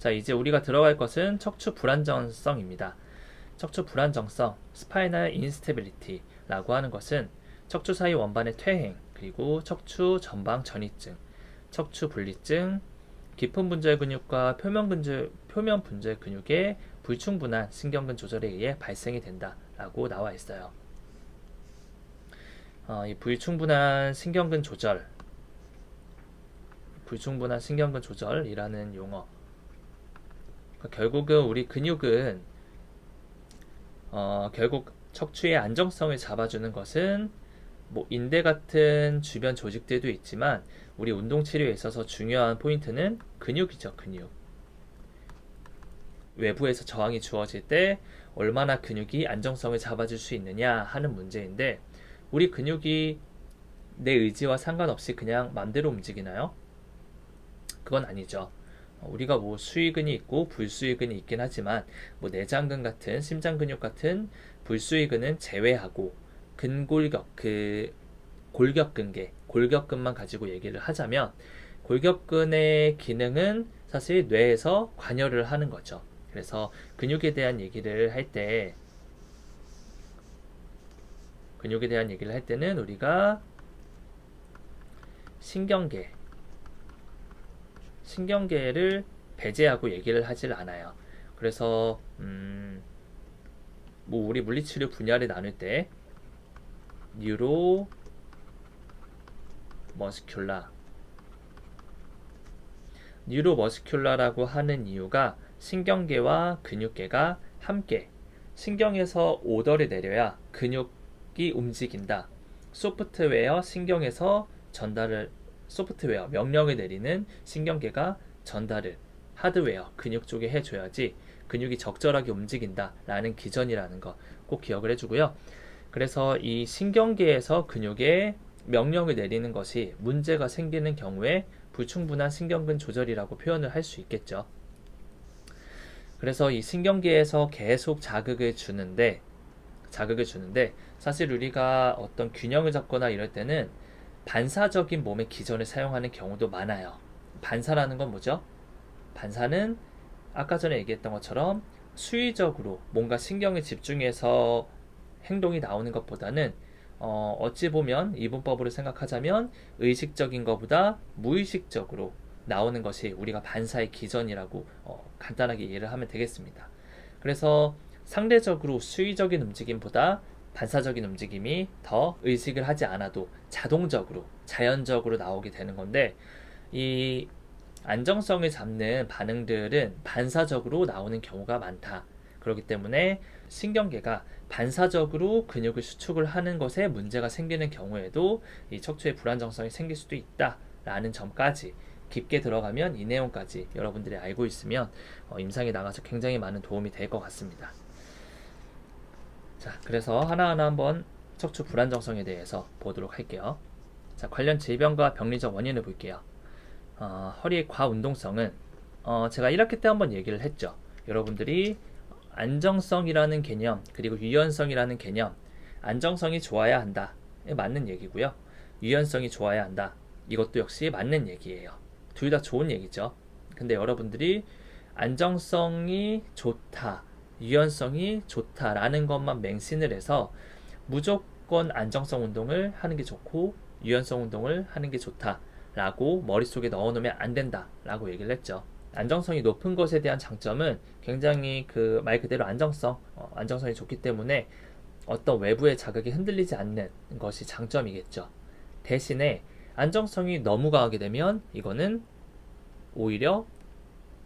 자, 이제 우리가 들어갈 것은 척추 불안정성입니다. 척추 불안정성, 스파이널 인스테빌리티라고 하는 것은 척추 사이 원반의 퇴행, 그리고 척추 전방 전이증, 척추 분리증, 깊은 분절 근육과 표면 분절 근육의 불충분한 신경근 조절에 의해 발생이 된다라고 나와 있어요. 이 불충분한 신경근 조절이라는 용어. 그러니까 결국은 우리 근육은 결국 척추의 안정성을 잡아주는 것은 뭐 인대 같은 주변 조직들도 있지만 우리 운동 치료에 있어서 중요한 포인트는 근육이죠, 근육. 외부에서 저항이 주어질 때 얼마나 근육이 안정성을 잡아줄 수 있느냐 하는 문제인데 우리 근육이 내 의지와 상관없이 그냥 맘대로 움직이나요? 그건 아니죠. 우리가 뭐 수위근이 있고 불수위근이 있긴 하지만 뭐 내장근 같은 심장 근육 같은 불수위근은 제외하고 근골격 골격근만 가지고 얘기를 하자면 골격근의 기능은 사실 뇌에서 관여를 하는 거죠. 그래서 근육에 대한 얘기를 할 때는 우리가 신경계를 배제하고 얘기를 하질 않아요. 그래서 뭐 우리 물리치료 분야를 나눌 때 뉴로 머스큘라라고 하는 이유가 신경계와 근육계가 함께 신경에서 오더를 내려야 근육이 움직인다. 명령을 내리는 신경계가 전달을 하드웨어, 근육 쪽에 해줘야지 근육이 적절하게 움직인다라는 기전이라는 거 꼭 기억을 해주고요. 그래서 이 신경계에서 근육에 명령을 내리는 것이 문제가 생기는 경우에 불충분한 신경근 조절이라고 표현을 할 수 있겠죠. 그래서 이 신경계에서 계속 자극을 주는데 사실 우리가 어떤 균형을 잡거나 이럴 때는 반사적인 몸의 기전을 사용하는 경우도 많아요. 반사라는 건 뭐죠? 반사는 아까 전에 얘기했던 것처럼 수의적으로 뭔가 신경에 집중해서 행동이 나오는 것보다는 어찌 보면 이분법으로 생각하자면 의식적인 것보다 무의식적으로 나오는 것이 우리가 반사의 기전이라고 간단하게 이해를 하면 되겠습니다. 그래서 상대적으로 수의적인 움직임보다 반사적인 움직임이 더 의식을 하지 않아도 자연적으로 나오게 되는 건데 이 안정성을 잡는 반응들은 반사적으로 나오는 경우가 많다. 그렇기 때문에 신경계가 반사적으로 근육을 수축을 하는 것에 문제가 생기는 경우에도 이 척추의 불안정성이 생길 수도 있다라는 점까지 깊게 들어가면 이 내용까지 여러분들이 알고 있으면 임상에 나가서 굉장히 많은 도움이 될 것 같습니다. 자, 그래서 하나하나 한번 척추 불안정성에 대해서 보도록 할게요. 자, 관련 질병과 병리적 원인을 볼게요. 허리의 과운동성은 제가 1학기 때 한번 얘기를 했죠. 여러분들이 안정성이라는 개념 그리고 유연성이라는 개념, 안정성이 좋아야 한다, 맞는 얘기고요. 유연성이 좋아야 한다, 이것도 역시 맞는 얘기예요. 둘 다 좋은 얘기죠. 근데 여러분들이 안정성이 좋다, 유연성이 좋다라는 것만 맹신을 해서 무조건 안정성 운동을 하는 게 좋고 유연성 운동을 하는 게 좋다라고 머릿속에 넣어놓으면 안 된다라고 얘기를 했죠. 안정성이 높은 것에 대한 장점은 굉장히 그 말 그대로 안정성이 좋기 때문에 어떤 외부의 자극이 흔들리지 않는 것이 장점이겠죠. 대신에 안정성이 너무 강하게 되면 이거는 오히려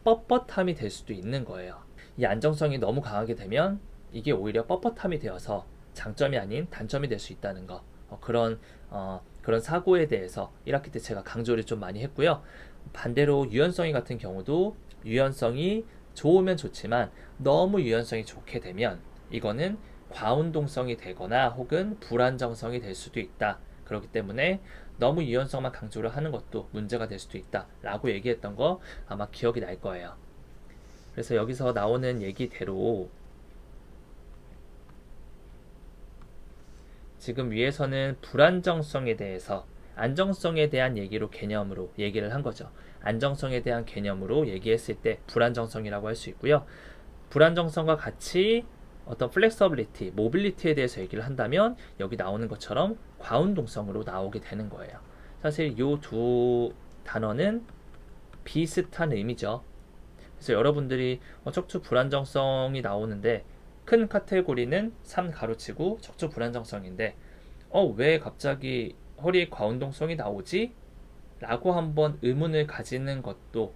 뻣뻣함이 될 수도 있는 거예요. 이 안정성이 너무 강하게 되면 이게 오히려 뻣뻣함이 되어서 장점이 아닌 단점이 될 수 있다는 거. 그런 사고에 대해서 1학기 때 제가 강조를 좀 많이 했고요. 반대로 유연성이 같은 경우도 유연성이 좋으면 좋지만 너무 유연성이 좋게 되면 이거는 과운동성이 되거나 혹은 불안정성이 될 수도 있다. 그렇기 때문에 너무 유연성만 강조를 하는 것도 문제가 될 수도 있다 라고 얘기했던 거 아마 기억이 날 거예요. 그래서 여기서 나오는 얘기대로 지금 위에서는 불안정성에 대해서 안정성에 대한 개념으로 얘기를 한 거죠. 안정성에 대한 개념으로 얘기했을 때 불안정성이라고 할 수 있고요. 불안정성과 같이 어떤 플렉서빌리티, 모빌리티에 대해서 얘기를 한다면 여기 나오는 것처럼 과운동성으로 나오게 되는 거예요. 사실 이 두 단어는 비슷한 의미죠. 그래서 여러분들이 척추 불안정성이 나오는데 큰 카테고리는 3 가로치고 척추 불안정성인데 왜 갑자기 허리 과운동성이 나오지? 라고 한번 의문을 가지는 것도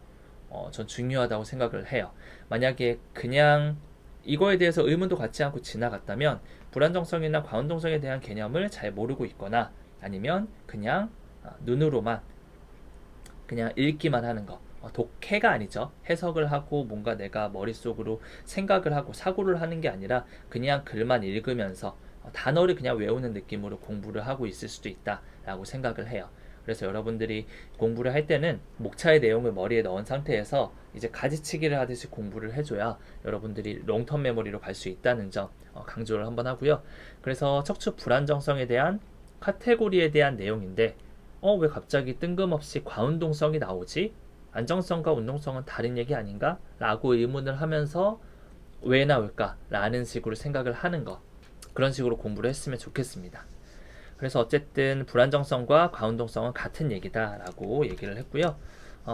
전 중요하다고 생각을 해요. 만약에 그냥 이거에 대해서 의문도 갖지 않고 지나갔다면 불안정성이나 과운동성에 대한 개념을 잘 모르고 있거나 아니면 그냥 눈으로만 그냥 읽기만 하는 거, 독해가 아니죠. 해석을 하고 뭔가 내가 머릿속으로 생각을 하고 사고를 하는 게 아니라 그냥 글만 읽으면서 단어를 그냥 외우는 느낌으로 공부를 하고 있을 수도 있다라고 생각을 해요. 그래서 여러분들이 공부를 할 때는 목차의 내용을 머리에 넣은 상태에서 이제 가지치기를 하듯이 공부를 해줘야 여러분들이 롱텀 메모리로 갈 수 있다는 점 강조를 한번 하고요. 그래서 척추 불안정성에 대한 카테고리에 대한 내용인데 왜 갑자기 뜬금없이 과운동성이 나오지? 안정성과 운동성은 다른 얘기 아닌가? 라고 의문을 하면서 왜 나올까? 라는 식으로 생각을 하는 거, 그런 식으로 공부를 했으면 좋겠습니다. 그래서 어쨌든 불안정성과 과운동성은 같은 얘기다라고 얘기를 했고요.